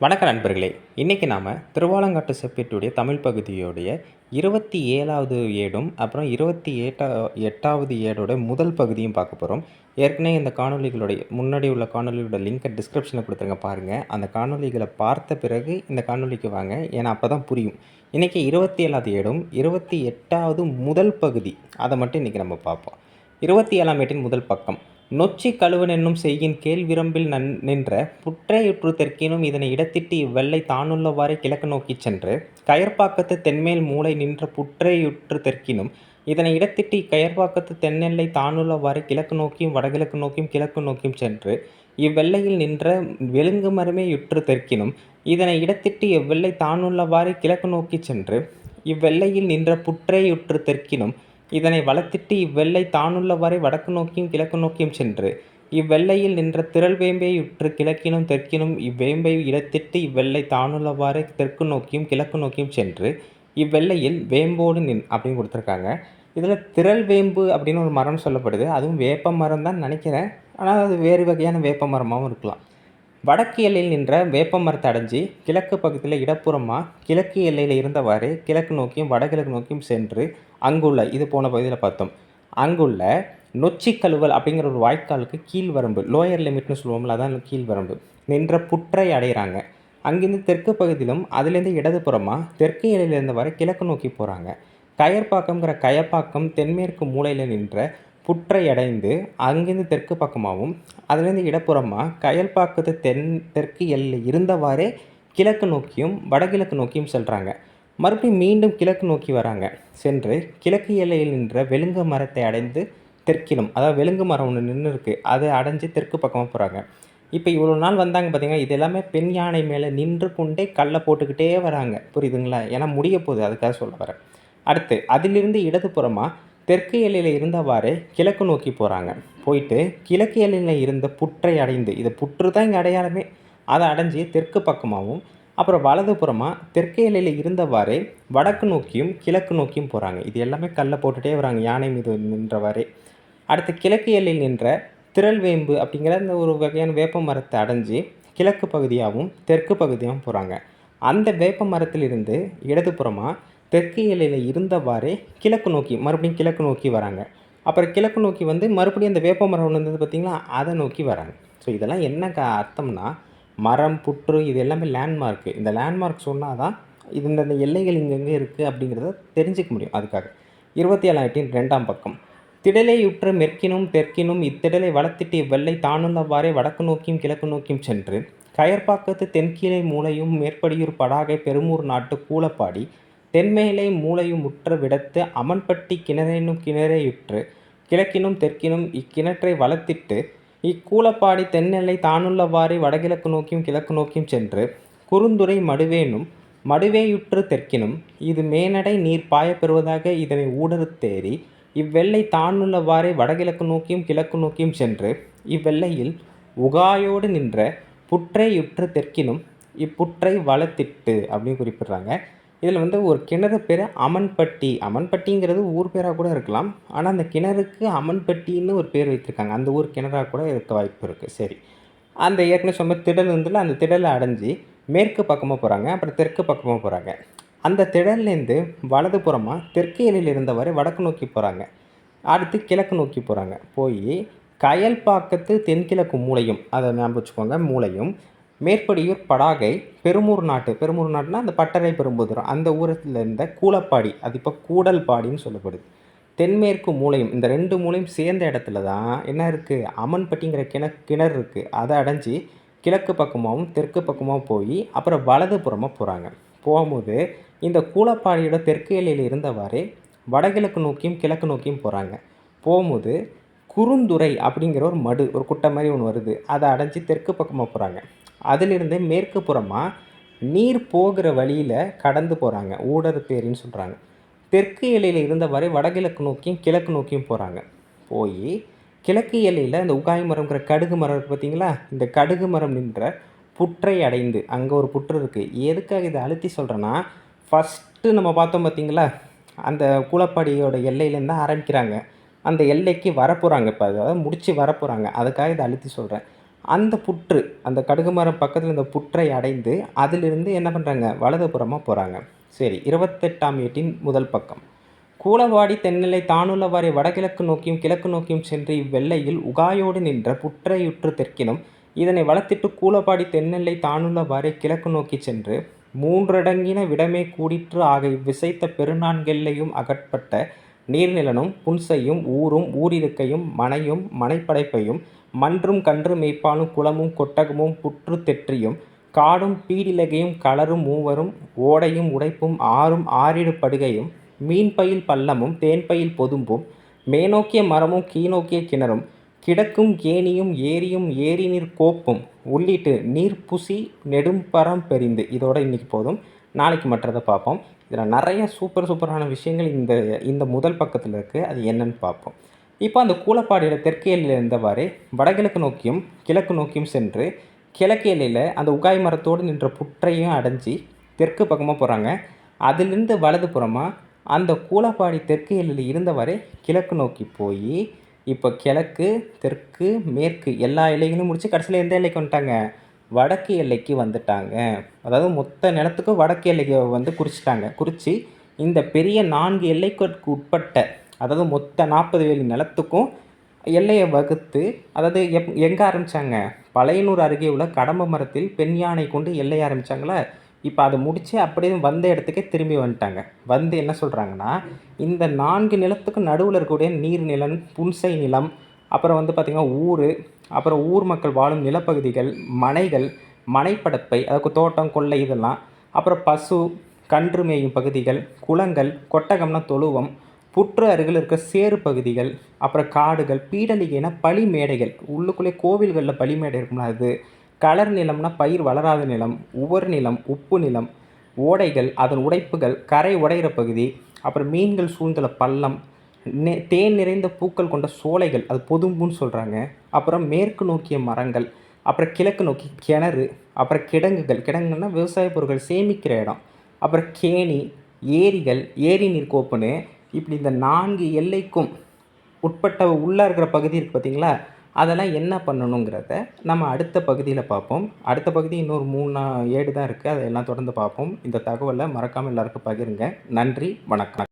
வணக்கம் நண்பர்களே! இன்னைக்கு நாம திருவாலங்காட்டு செப்பேட்டுடைய தமிழ் பகுதியோடைய 27வது ஏடும், அப்புறம் 28வது ஏடோட முதல் பகுதியும் பார்க்க போறோம். ஏற்கனவே இந்த காணொளிகளுடைய முன்னாடி உள்ள காணொளியோட லிங்க்க டிஸ்கிரிப்ஷன்ல குடுத்துருங்க பாருங்க. அந்த காணொளிகள பார்த்த பிறகு இந்த காணொளிக்கு வாங்க. ஏன்னா அப்பதான் புரியும். இன்னைக்கு 27வது ஏடும், 28வது முதல் பகுதி அத மட்டும் இன்னைக்கு நம்ம பார்ப்போம். 27ஆம் ஏட்டின் முதல் பக்கம். நொச்சி கழுவனென்னும் செய்யின் கேழ்விரம்பில் நின்ற புற்றையுற்று தெற்கினும் இதனை இடத்திட்டு இவ்வெள்ளை தானுள்ளவாறே கிழக்கு நோக்கிச் சென்று கயற்பாக்கத்து தென்மேல் மூலை நின்ற புற்றையுற்று தெற்கினும் இதனை இடத்திட்டு இக்கயற்பாக்கத்து தென்னெல்லை தானுள்ளவாறே கிழக்கு நோக்கியும் வடகிழக்கு நோக்கியும் கிழக்கு நோக்கியும் சென்று இவ்வெள்ளையில் நின்ற வெலுங்கு மரமே யுற்று தெற்கினும் இதனை இடத்திட்டு இவ்வெள்ளை தானுள்ளவாறே கிழக்கு நோக்கிச் சென்று இவ்வெள்ளையில் நின்ற புற்றையுற்று தெற்கினும் இதனை வலத்திட்டு இவ்வெள்ளை தானுள்ளவாறே வடக்கு நோக்கியும் கிழக்கு நோக்கியும் சென்று இவ்வெள்ளையில் நின்ற திரள் வேம்பையுற்று கிழக்கினும் தெற்கினும் இவ்வேம்பை இடத்திட்டு இவ்வெள்ளை தானுள்ளவாறே தெற்கு நோக்கியும் கிழக்கு நோக்கியும் சென்று இவ்வெள்ளையில் வேம்போடு அப்படின்னு கொடுத்துருக்காங்க. இதில் திரள் வேம்பு அப்படின்னு ஒரு மரம் சொல்லப்படுது. அதுவும் வேப்ப மரம் தான் நினைக்கிறேன். ஆனால் அது வேறு வகையான வேப்ப மரமாகவும் இருக்கலாம். வடக்கு எல்லையில் நின்ற வேப்ப மரத்தை அடைஞ்சி கிழக்கு பக்கத்தில் இடப்புறமாக கிழக்கு எல்லையில் இருந்தவாறு கிழக்கு நோக்கியும் வடகிழக்கு நோக்கியும் சென்று அங்குள்ள இது போன பகுதியில் பார்த்தோம். அங்குள்ள நொச்சி கழுவல் அப்படிங்கிற ஒரு வாய்க்காலுக்கு கீழ் வரம்பு, லோயர் லிமிட்னு சொல்லுவோம்ல, அதான் கீழ் வரம்பு நின்ற புற்றை அடைகிறாங்க. அங்கிருந்து தெற்கு பகுதியிலும் அதுலேருந்து இடதுபுறமாக தெற்கு எல்லையில் இருந்தவாறு கிழக்கு நோக்கி போகிறாங்க. கயற்பாக்கம்ங்கிற கயப்பாக்கம் தென்மேற்கு மூலையில் நின்ற புற்றை அடைந்து அங்கிருந்து தெற்கு பக்கமாகவும் அதுலேருந்து இடப்புறமாக கயல்பாக்கத்து தெற்கு எல்லை இருந்தவாறே கிழக்கு நோக்கியும் வடகிழக்கு நோக்கியும் செல்கிறாங்க. மறுபடியும் மீண்டும் கிழக்கு நோக்கி வராங்க. சென்று கிழக்கு எல்லையில் நின்ற வெலுங்கு மரத்தை அடைந்து தெற்கிலும், அதாவது வெலுங்கு மரம் ஒன்று நின்று இருக்குது, அதை அடைஞ்சு தெற்கு பக்கமாக போகிறாங்க. இப்போ இவ்வளோ நாள் வந்தாங்க பார்த்தீங்கன்னா, இது எல்லாமே பெண் யானை மேலே நின்று கொண்டே கல்லை போட்டுக்கிட்டே வராங்க. புரியுதுங்களா? ஏன்னா முடிய போகுது, அதுக்காக சொல்ல வரேன். அடுத்து அதிலிருந்து இடதுபுறமாக தெற்கு எல்லையில் இருந்தவாறே கிழக்கு நோக்கி போகிறாங்க. போயிட்டு கிழக்கு எல்லையில் இருந்த புற்றை அடைந்து, இது புற்று தான் இங்கே அடையாளமே, அதை அடைஞ்சி தெற்கு பக்கமாகவும் அப்புறம் வலதுபுறமாக தெற்கு எல்லையில் இருந்தவாறே வடக்கு நோக்கியும் கிழக்கு நோக்கியும் போகிறாங்க. இது எல்லாமே கல்லை போட்டுகிட்டே வராங்க யானை மீது நின்றவாறே. அடுத்து கிழக்கு எல்லையில் நின்ற திரள் வேம்பு அப்படிங்கிற அந்த ஒரு வகையான வேப்ப மரத்தை அடைஞ்சி கிழக்கு பகுதியாகவும் தெற்கு பகுதியாகவும் போகிறாங்க. அந்த வேப்ப மரத்திலிருந்து இடதுபுறமாக தெற்கு எல்லையில் இருந்தவாறே கிழக்கு நோக்கி மறுபடியும் கிழக்கு நோக்கி வராங்க. அப்புறம் கிழக்கு நோக்கி வந்து மறுபடியும் அந்த வேப்ப மரம் ஒன்று இருந்தது பார்த்திங்களா, அதை நோக்கி வராங்க. ஸோ இதெல்லாம் என்ன அர்த்தம்னா, மரம் புற்று இது எல்லாமே லேண்ட்மார்க்கு. இந்த லேண்ட்மார்க் சொன்னால் தான் இது இந்த எல்லைகள் இங்கங்கே இருக்குது அப்படிங்கிறத தெரிஞ்சிக்க முடியும். அதுக்காக 27ஆம் 2ஆம் பக்கம். திடலையுற்ற மெற்கினும் தெற்கினும் இத்திடலை வளர்த்திட்டு இவ்வெள்ளை தானுள்ளவாறே வடக்கு நோக்கியும் கிழக்கு நோக்கியும் சென்று கயற்பாக்கத்து தென்கீழை மூலையும் மேற்படியூர் படாகை பெருமூர் நாட்டு கூலப்பாடி தென்மேலை மூலையும் முற்ற விடத்து அமன்பட்டி கிணறெனும் கிணறையுற்று கிழக்கினும் தெற்கினும் இக்கிணற்றை வளர்த்திட்டு இக்கூலப்பாடி தென்னெல்லை தானுள்ளவாறே வடகிழக்கு நோக்கியும் கிழக்கு நோக்கியும் சென்று குறுந்துறை மடுவேனும் மடுவேயுற்று தெற்கினும் இது மேனடை நீர் பாயப்பெறுவதாக இதனை ஊடறுத்தேறி இவ்வெள்ளை தானுள்ளவாறே வடகிழக்கு நோக்கியும் கிழக்கு நோக்கியும் சென்று இவ்வெள்ளையில் உகாயோடு நின்ற புற்றையுற்று தெற்கினும் இப்புற்றை வளர்த்திட்டு அப்படின்னு குறிப்பிடுறாங்க. இதில் வந்து ஒரு கிணறு பேர் அமன்பட்டி. அமன்பட்டிங்கிறது ஊர் பேராக கூட இருக்கலாம். ஆனால் அந்த கிணறுக்கு அமன்பட்டின்னு ஒரு பேர் வைத்திருக்காங்க. அந்த ஊர் கிணறாக கூட இருக்க வாய்ப்பு இருக்குது. சரி, அந்த ஏற்கனவே சொன்ன திடல் இருந்துல அந்த திடலை அடைஞ்சி மேற்கு பக்கமாக போகிறாங்க. அப்புறம் தெற்கு பக்கமாக போகிறாங்க. அந்த திடல்லேருந்து வலதுபுறமாக தெற்கு எல்லையில் இருந்தவரை வடக்கு நோக்கி போகிறாங்க. அடுத்து கிழக்கு நோக்கி போகிறாங்க. போய் கயல்பாக்கத்து தென்கிழக்கு மூலையும், அதை ஞாபகம் வச்சுக்கோங்க, மூலையும் மேற்படியூர் படாகை பெருமூர் நாட்டுனா அந்த பட்டறை பெரும்புதுரம் அந்த ஊரத்தில் இருந்த கூலப்பாடி, அது இப்போ கூடல்பாடின்னு சொல்லப்படுது. தென்மேற்கு மூலையும், இந்த 2 மூலையும் சேர்ந்த இடத்துல தான் என்ன இருக்குது, அமன்பட்டிங்கிற கிணறு இருக்குது. அதை அடைஞ்சி கிழக்கு பக்கமாகவும் தெற்கு பக்கமாகவும் போய் அப்புறம் வலதுபுறமாக போகிறாங்க. போகும்போது இந்த கூலப்பாடியோட தெற்கு எல்லையில் இருந்தவாறே வடகிழக்கு நோக்கியும் கிழக்கு நோக்கியும் போகிறாங்க. போகும்போது குறுந்துறை அப்படிங்கிற ஒரு மடு, ஒரு குட்டை மாதிரி ஒன்று வருது, அதை அடைஞ்சி தெற்கு பக்கமாக போகிறாங்க. அதிலிருந்து மேற்கு புறமாக நீர் போகிற வழியில் கடந்து போகிறாங்க. ஊடறுத்தேரின்னு சொல்கிறாங்க. தெற்கு எல்லையில் இருந்தவரை வடகிழக்கு நோக்கியும் கிழக்கு நோக்கியும் போகிறாங்க. போய் கிழக்கு எல்லையில் இந்த உகாய் மரம்ங்கிற கடுகு மரம் இருக்குது பார்த்தீங்களா, இந்த கடுகு மரம் நின்ற புற்றை அடைந்து, அங்கே ஒரு புற்று இருக்குது. எதுக்காக இதை அழுத்தி சொல்கிறேன்னா, ஃபஸ்ட்டு நம்ம பார்த்தோம் பார்த்தீங்களா, அந்த கூலப்பாடியோட எல்லையிலேருந்து தான் ஆரம்பிக்கிறாங்க. அந்த எல்லைக்கு வரப்போகிறாங்க. இப்போ அதாவது முடித்து வரப்போகிறாங்க. அதுக்காக இதை அழுத்தி சொல்கிறேன். அந்த புற்று அந்த கடுகு மரம் பக்கத்தில் இந்த புற்றை அடைந்து அதிலிருந்து என்ன பண்ணுறாங்க, வலதுபுறமாக போகிறாங்க. சரி, 28ஆம் ஏட்டின் முதல் பக்கம். கூலவாடி தென்னிலை தானுள்ளவாறே வடகிழக்கு நோக்கியும் கிழக்கு நோக்கியும் சென்று இவ்வெல்லையில் உகாயோடு நின்ற புற்றையுற்று தெற்கினும் இதனை வளர்த்திட்டு கூலப்பாடி தென்னெல்லை தானுள்ளவாறே கிழக்கு நோக்கி சென்று மூன்றடங்கின விடமே கூடிற்று ஆக இவ்விசைத்த பெருநான்கெல்லையும் அகற்பட்ட நீர்நிலனும் புன்சையும் ஊரும் ஊரிருக்கையும் மனையும் மனைப்படைப்பையும் மன்றும் கன்று மேய்ப்பாலும் குளமும் கொட்டகமும் புற்று தெற்றியும் காடும் பீடிலகையும் களரும் மூவரும் ஓடையும் உடைப்பும் ஆறும் ஆறிடு படுகையும் மீன்பயில் பள்ளமும் தேன்பயில் பொதும்பும் மேனோக்கிய மரமும் கீழ்நோக்கிய கிணறும் கிடக்கும் கேணியும் ஏரியும் ஏரி நீர் கோப்பும் உள்ளிட்டு நீர் புசி நெடும்பரம் பெரிந்து. இதோட இன்னைக்கு போதும். நாளைக்கு மற்றதை பார்ப்போம். இதில் நிறைய சூப்பரான விஷயங்கள் இந்த முதல் பக்கத்தில் இருக்குது. அது என்னன்னு பார்ப்போம். இப்போ அந்த கூலப்பாடியில் தெற்கு எல்லையில் இருந்தவாறே வடகிழக்கு நோக்கியும் கிழக்கு நோக்கியும் சென்று கிழக்கு எல்லையில் அந்த உகாய் மரத்தோடு நின்ற புற்றையும் அடைஞ்சி தெற்கு பக்கமாக போகிறாங்க. அதிலிருந்து வலது புறமாக அந்த கூலப்பாடி தெற்கு எல்லையில் இருந்தவாறே கிழக்கு நோக்கி போய் இப்போ கிழக்கு தெற்கு மேற்கு எல்லா எல்லைகளும் முடித்து கடைசியில் எந்த எல்லைக்கு வந்துட்டாங்க, வடக்கு எல்லைக்கு வந்துட்டாங்க. அதாவது மொத்த நிலத்துக்கும் வடக்கு எல்லைக்கு குறித்து இந்த பெரிய 4 எல்லைக்கு உட்பட்ட, அதாவது மொத்த 40 வேலி நிலத்துக்கும் எல்லையை வகுத்து, அதாவது எங்கே ஆரம்பித்தாங்க, பழையனூர் அருகே உள்ள கடம்ப மரத்தில் பெண் யானை கொண்டு எல்லையை ஆரம்பித்தாங்களா. இப்போ அதை முடித்து அப்படியே வந்த இடத்துக்கே திரும்பி வந்துட்டாங்க. வந்து என்ன சொல்கிறாங்கன்னா, இந்த 4 நிலத்துக்கும் நடுவில் இருக்கக்கூடிய நீர்நிலம், புன்சை நிலம், அப்புறம் பார்த்திங்கன்னா ஊர், அப்புறம் ஊர் மக்கள் வாழும் நிலப்பகுதிகள், மனைகள், மனைப்படப்பை, அதாவது தோட்டம் கொல்லை இதெல்லாம், அப்புறம் பசு கன்று மேயும் பகுதிகள், குளங்கள், கொட்டகம்னா தொழுவம், புற்று அருகில் இருக்க சேறு பகுதிகள், அப்புறம் காடுகள், பீடலிகைனா பலி மேடைகள், உள்ளுக்குள்ளே கோவில்களில் பலி மேடை இருக்கும்னா அது, களர் நிலம்னா பயிர் வளராத நிலம், உவர் நிலம், உப்பு நிலம், ஓடைகள், அதன் உடைப்புகள், கரை உடைகிற பகுதி, அப்புறம் மீன்கள் சூழ்ந்துள்ள பள்ளம், தேன் நிறைந்த பூக்கள் கொண்ட சோலைகள், அது பொதும்புன்னு சொல்கிறாங்க. அப்புறம் மேற்கு நோக்கிய மரங்கள், அப்புறம் கிழக்கு நோக்கி கிணறு, அப்புறம் கிடங்குன்னா விவசாய பொருட்கள் சேமிக்கிற இடம், அப்புறம் கேணி, ஏரிகள், ஏரி நீர் கோப்புன்னு இப்படி இந்த 4 எல்லைக்கும் உட்பட்ட உள்ளே இருக்கிற பகுதி இருக்குது பார்த்திங்களா, அதெல்லாம் என்ன பண்ணணுங்கிறத நம்ம அடுத்த பகுதியில் பார்ப்போம். அடுத்த பகுதி இன்னொரு 3 ஏடு தான் இருக்குது. அதையெல்லாம் தொடர்ந்து பார்ப்போம். இந்த தகவலை மறக்காமல் எல்லாருக்கும் பகிருங்க. நன்றி, வணக்கம்.